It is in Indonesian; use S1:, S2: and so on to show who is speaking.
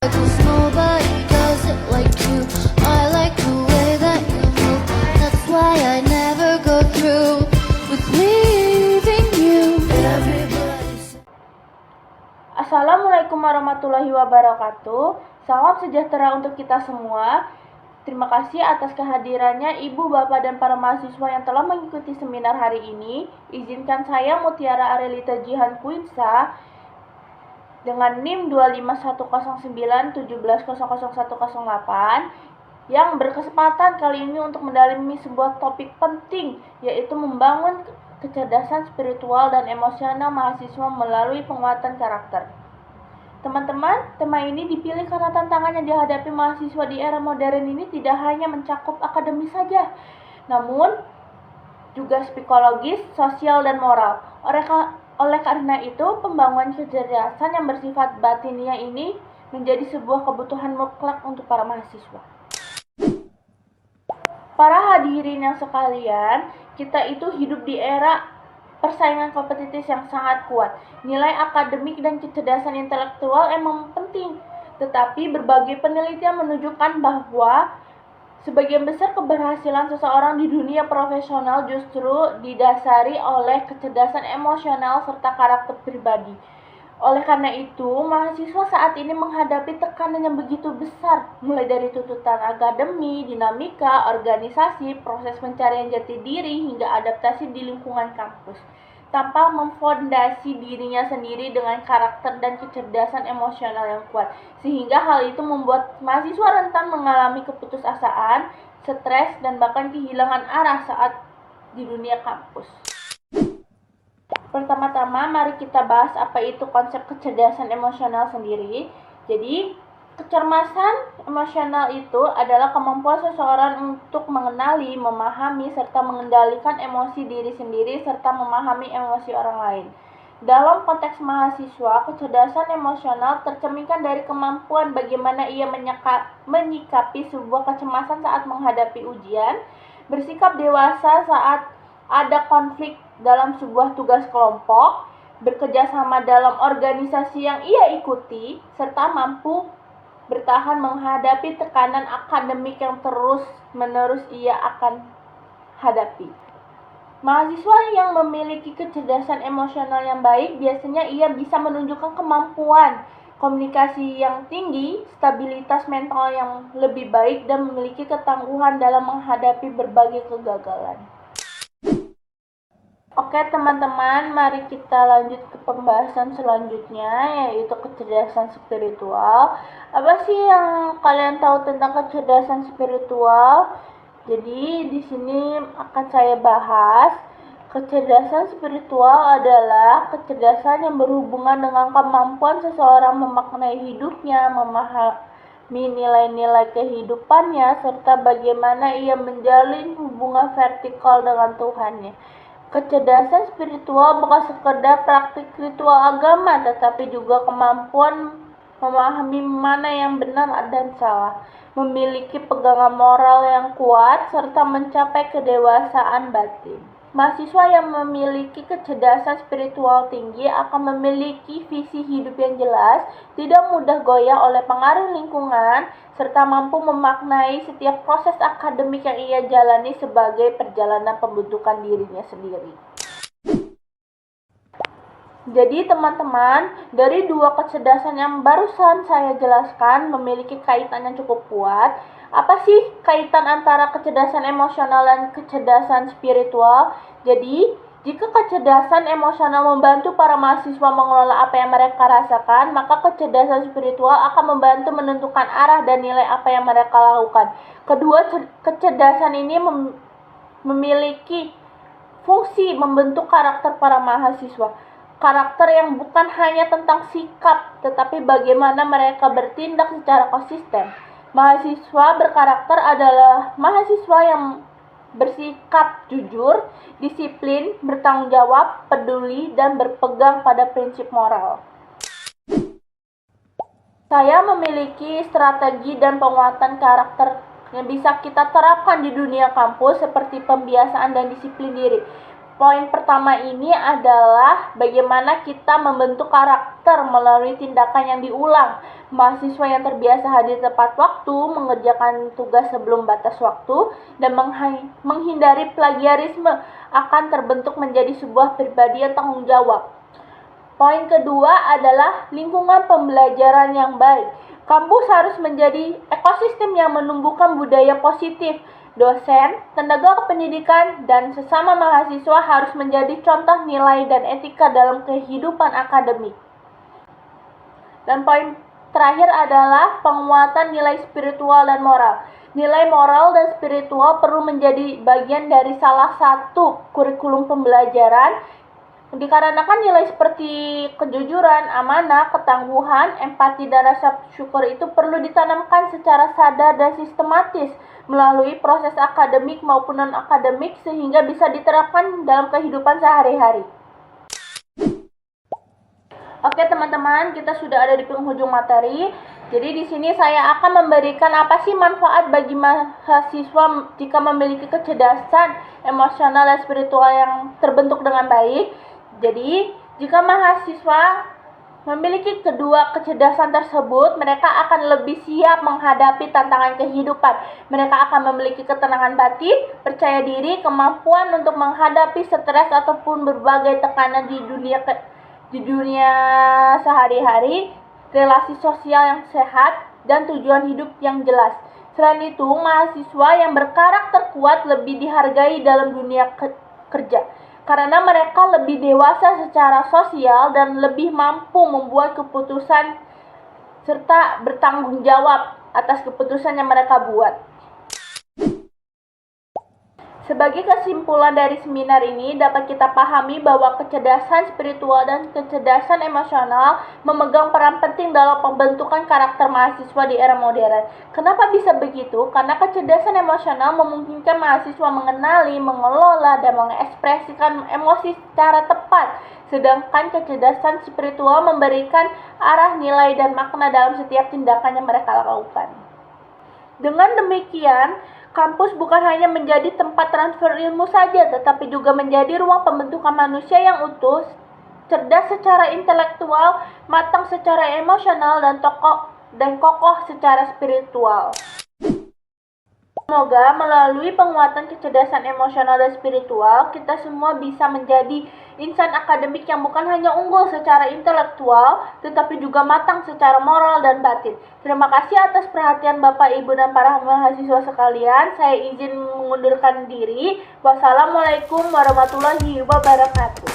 S1: 'Cause nobody does it like you. I like the way that you move. That's why I never go through with leaving you. Everybody.
S2: Assalamualaikum warahmatullahi wabarakatuh. Salam sejahtera untuk kita semua. Terima kasih atas kehadirannya Ibu, Bapak, dan para mahasiswa yang telah mengikuti seminar hari ini. Izinkan saya Mutiara Arelita Jihan Kuinsa dengan NIM 2510917000108 yang berkesempatan kali ini untuk mendalami sebuah topik penting, yaitu membangun kecerdasan spiritual dan emosional mahasiswa melalui penguatan karakter. Teman-teman, tema ini dipilih karena tantangan yang dihadapi mahasiswa di era modern ini tidak hanya mencakup akademis saja, namun juga psikologis, sosial, dan moral. Oleh karena itu, pembangunan kecerdasan yang bersifat batiniah ini menjadi sebuah kebutuhan mutlak untuk para mahasiswa. Para hadirin yang sekalian, kita itu hidup di era persaingan kompetitif yang sangat kuat. Nilai akademik dan kecerdasan intelektual emang penting, tetapi berbagai penelitian menunjukkan bahwa sebagian besar keberhasilan seseorang di dunia profesional justru didasari oleh kecerdasan emosional serta karakter pribadi. Oleh karena itu, mahasiswa saat ini menghadapi tekanan yang begitu besar, mulai dari tuntutan akademi, dinamika, organisasi, proses pencarian jati diri, hingga adaptasi di lingkungan kampus, tanpa memfondasi dirinya sendiri dengan karakter dan kecerdasan emosional yang kuat, sehingga hal itu membuat mahasiswa rentan mengalami keputusasaan, stres, dan bahkan kehilangan arah saat di dunia kampus. Pertama-tama, mari kita bahas apa itu konsep kecerdasan emosional sendiri. Jadi, kecerdasan emosional itu adalah kemampuan seseorang untuk mengenali, memahami, serta mengendalikan emosi diri sendiri, serta memahami emosi orang lain. Dalam konteks mahasiswa, kecerdasan emosional tercerminkan dari kemampuan bagaimana ia menyikapi sebuah kecemasan saat menghadapi ujian, bersikap dewasa saat ada konflik dalam sebuah tugas kelompok, bekerja sama dalam organisasi yang ia ikuti, serta mampu bertahan menghadapi tekanan akademik yang terus-menerus ia akan hadapi. Mahasiswa yang memiliki kecerdasan emosional yang baik biasanya ia bisa menunjukkan kemampuan komunikasi yang tinggi, stabilitas mental yang lebih baik, dan memiliki ketangguhan dalam menghadapi berbagai kegagalan. Oke teman-teman, mari kita lanjut ke pembahasan selanjutnya, yaitu kecerdasan spiritual. Apa sih yang kalian tahu tentang kecerdasan spiritual? Jadi di sini akan saya bahas. Kecerdasan spiritual adalah kecerdasan yang berhubungan dengan kemampuan seseorang memaknai hidupnya, memahami nilai-nilai kehidupannya, serta bagaimana ia menjalin hubungan vertikal dengan Tuhannya. Kecerdasan spiritual bukan sekedar praktik ritual agama, tetapi juga kemampuan memahami mana yang benar dan salah, memiliki pegangan moral yang kuat, serta mencapai kedewasaan batin. Mahasiswa yang memiliki kecerdasan spiritual tinggi akan memiliki visi hidup yang jelas, tidak mudah goyah oleh pengaruh lingkungan, serta mampu memaknai setiap proses akademik yang ia jalani sebagai perjalanan pembentukan dirinya sendiri. Jadi teman-teman, dari dua kecerdasan yang barusan saya jelaskan memiliki kaitan yang cukup kuat. Apa sih kaitan antara kecerdasan emosional dan kecerdasan spiritual? Jadi, jika kecerdasan emosional membantu para mahasiswa mengelola apa yang mereka rasakan, maka kecerdasan spiritual akan membantu menentukan arah dan nilai apa yang mereka lakukan. Kedua kecerdasan ini memiliki fungsi membentuk karakter para mahasiswa. Karakter yang bukan hanya tentang sikap, tetapi bagaimana mereka bertindak secara konsisten. Mahasiswa berkarakter adalah mahasiswa yang bersikap jujur, disiplin, bertanggung jawab, peduli, dan berpegang pada prinsip moral. Saya memiliki strategi dan penguatan karakter yang bisa kita terapkan di dunia kampus seperti pembiasaan dan disiplin diri. Poin pertama ini adalah bagaimana kita membentuk karakter melalui tindakan yang diulang. Mahasiswa yang terbiasa hadir tepat waktu, mengerjakan tugas sebelum batas waktu, dan menghindari plagiarisme akan terbentuk menjadi sebuah pribadi yang tanggung jawab. Poin kedua adalah lingkungan pembelajaran yang baik. Kampus harus menjadi ekosistem yang menumbuhkan budaya positif. Dosen, tenaga pendidikan, dan sesama mahasiswa harus menjadi contoh nilai dan etika dalam kehidupan akademik. Dan poin terakhir adalah penguatan nilai spiritual dan moral. Nilai moral dan spiritual perlu menjadi bagian dari salah satu kurikulum pembelajaran, dikarenakan nilai seperti kejujuran, amanah, ketangguhan, empati, dan rasa syukur itu perlu ditanamkan secara sadar dan sistematis melalui proses akademik maupun non-akademik sehingga bisa diterapkan dalam kehidupan sehari-hari. Oke teman-teman, kita sudah ada di penghujung materi. Jadi di sini saya akan memberikan apa sih manfaat bagi mahasiswa jika memiliki kecerdasan emosional dan spiritual yang terbentuk dengan baik. Jadi, jika mahasiswa memiliki kedua kecerdasan tersebut, mereka akan lebih siap menghadapi tantangan kehidupan. Mereka akan memiliki ketenangan batin, percaya diri, kemampuan untuk menghadapi stres ataupun berbagai tekanan di dunia sehari-hari, relasi sosial yang sehat, dan tujuan hidup yang jelas. Selain itu, mahasiswa yang berkarakter kuat lebih dihargai dalam dunia kerja, karena mereka lebih dewasa secara sosial dan lebih mampu membuat keputusan serta bertanggung jawab atas keputusan yang mereka buat. Sebagai kesimpulan dari seminar ini, dapat kita pahami bahwa kecerdasan spiritual dan kecerdasan emosional memegang peran penting dalam pembentukan karakter mahasiswa di era modern. Kenapa bisa begitu? Karena kecerdasan emosional memungkinkan mahasiswa mengenali, mengelola, dan mengekspresikan emosi secara tepat. Sedangkan kecerdasan spiritual memberikan arah, nilai, dan makna dalam setiap tindakan yang mereka lakukan. Dengan demikian, kampus bukan hanya menjadi tempat transfer ilmu saja, tetapi juga menjadi ruang pembentukan manusia yang utuh, cerdas secara intelektual, matang secara emosional, dan kokoh secara spiritual. Semoga melalui penguatan kecerdasan emosional dan spiritual, kita semua bisa menjadi insan akademik yang bukan hanya unggul secara intelektual, tetapi juga matang secara moral dan batin. Terima kasih atas perhatian Bapak, Ibu, dan para mahasiswa sekalian. Saya izin mengundurkan diri. Wassalamualaikum warahmatullahi wabarakatuh.